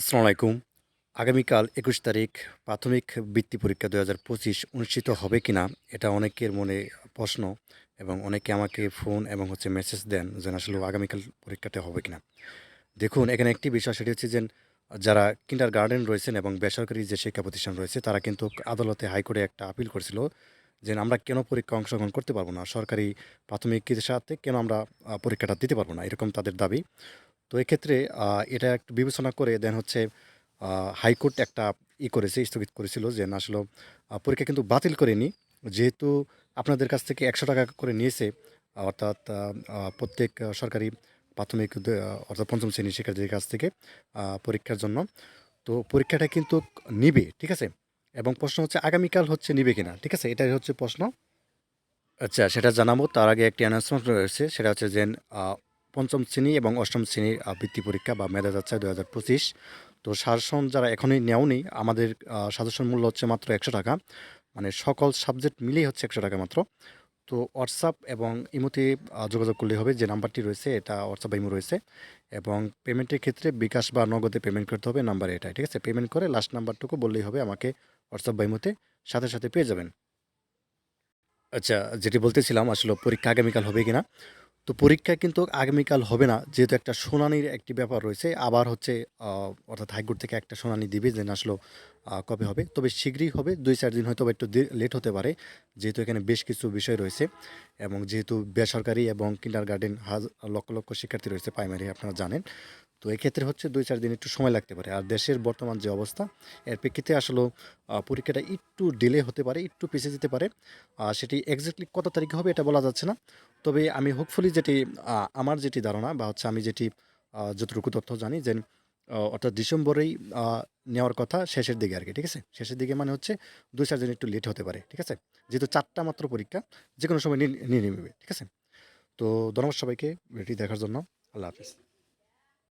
আসসালামু আলাইকুম। আগামীকাল ২১ তারিখ প্রাথমিক বৃত্তি পরীক্ষা ২০২৫ অনুষ্ঠিত হবে কিনা? এটা অনেকের মনে প্রশ্ন এবং অনেকে আমাকে ফোন এবং মেসেজ দেন যে আসলে আগামীকাল পরীক্ষাটা হবে কিনা? দেখুন এখানে একটি বিষয় সেটি হচ্ছে যে যারা কিন্ডারগার্টেন রয়েছেন এবং বেসরকারি যে শিক্ষা প্রতিষ্ঠান রয়েছে তারা কিন্তু আদালতে হাইকোর্টে একটা আপিল করেছিল যে আমরা কেন পরীক্ষায় অংশগ্রহণ করতে পারবো না? সরকারি প্রাথমিকের সাথে কেন আমরা পরীক্ষাটা দিতে পারবো না? এরকম তাদের দাবি। তো এক্ষেত্রে এটা একটু বিবেচনা করে দেন হাইকোর্ট একটা করেছে, স্থগিত করেছিল যে না আসলেও পরীক্ষা কিন্তু বাতিল করেনি। যেহেতু আপনাদের কাছ থেকে ৳১০০ করে নিয়েছে, অর্থাৎ প্রত্যেক সরকারি প্রাথমিক অর্থাৎ ৫ম শ্রেণীর শিক্ষার্থীদের কাছ থেকে পরীক্ষার জন্য। তো পরীক্ষাটা কিন্তু নিবে, ঠিক আছে? এবং প্রশ্ন হচ্ছে আগামীকাল নিবে কিনা, ঠিক আছে? এটাই হচ্ছে প্রশ্ন। আচ্ছা, সেটা জানাবো। তার আগে একটি অ্যানাউন্সমেন্ট রয়েছে। সেটা হচ্ছে যে আ ৫ম শ্রেণী এবং ৮ম শ্রেণীর বৃত্তি পরীক্ষা বা মেধা যাচাই ২০২৫। তো সাজেশন যারা এখনই নেওনি, আমাদের সাজেশন মূল্য হচ্ছে মাত্র ৳১০০। মানে সকল সাবজেক্ট মিলিয়ে হচ্ছে ৳১০০ মাত্র। তো হোয়াটসঅ্যাপ এবং ইমোতে যোগাযোগ করলেই হবে। যে নাম্বারটি রয়েছে এটা হোয়াটসঅ্যাপ বা ইমো রয়েছে, এবং পেমেন্টের ক্ষেত্রে বিকাশ বা নগদে পেমেন্ট করতে হবে, নাম্বার এটাই। ঠিক আছে? পেমেন্ট করে লাস্ট নাম্বারটুকু বললেই হবে আমাকে, হোয়াটসঅ্যাপ বা ইমোতে সাথে পেয়ে যাবেন। আচ্ছা, যেটি বলতেছিলাম আসলে পরীক্ষা আগামীকাল হবে কিনা? তো পরীক্ষা কিন্তু আগামীকাল হবে না। যেহেতু একটা শুনানির একটি ব্যাপার রয়েছে। আবার আ অর্থাৎ হাইকোর্ট থেকে একটা শুনানি দিবে যে না আসলেও কবে হবে। তবে শিগগিরই হবে। ২-৪ দিন হয়তোবা একটু লেট হতে পারে। যেহেতু এখানে বেশ কিছু বিষয় রয়েছে এবং যেহেতু বেসরকারি এবং কিন্ডারগার্টেন লক্ষ শিক্ষার্থী রয়েছে প্রাইমারি, আপনারা জানেন। তো এক্ষেত্রে ২-৪ দিন একটু সময় লাগতে পারে। আর দেশের বর্তমান যে অবস্থা, এর প্রেক্ষিতে আসলেও পরীক্ষাটা একটু ডিলে হতে পারে, একটু পিছিয়ে যেতে পারে। সেটি এক্সাক্টলি কত তারিখে হবে এটা বলা যাচ্ছে না। তবে আমি হোপফুলি আমার যেটি ধারণা বা আমি যতটুকু তথ্য জানি যে অর্থাৎ ডিসেম্বরেই আ নেওয়ার কথা, শেষের দিকে আরকি। ঠিক আছে? শেষের দিকে মানে হচ্ছে ২-৪ দিন একটু লেট হতে পারে। ঠিক আছে? যেহেতু ৪ টা মাত্র পরীক্ষা, যেকোনো সময় নিয়ে নিবে। ঠিক আছে? তো ধন্যবাদ সবাইকে ভিডিওটি দেখার জন্য। আল্লাহ হাফেজ।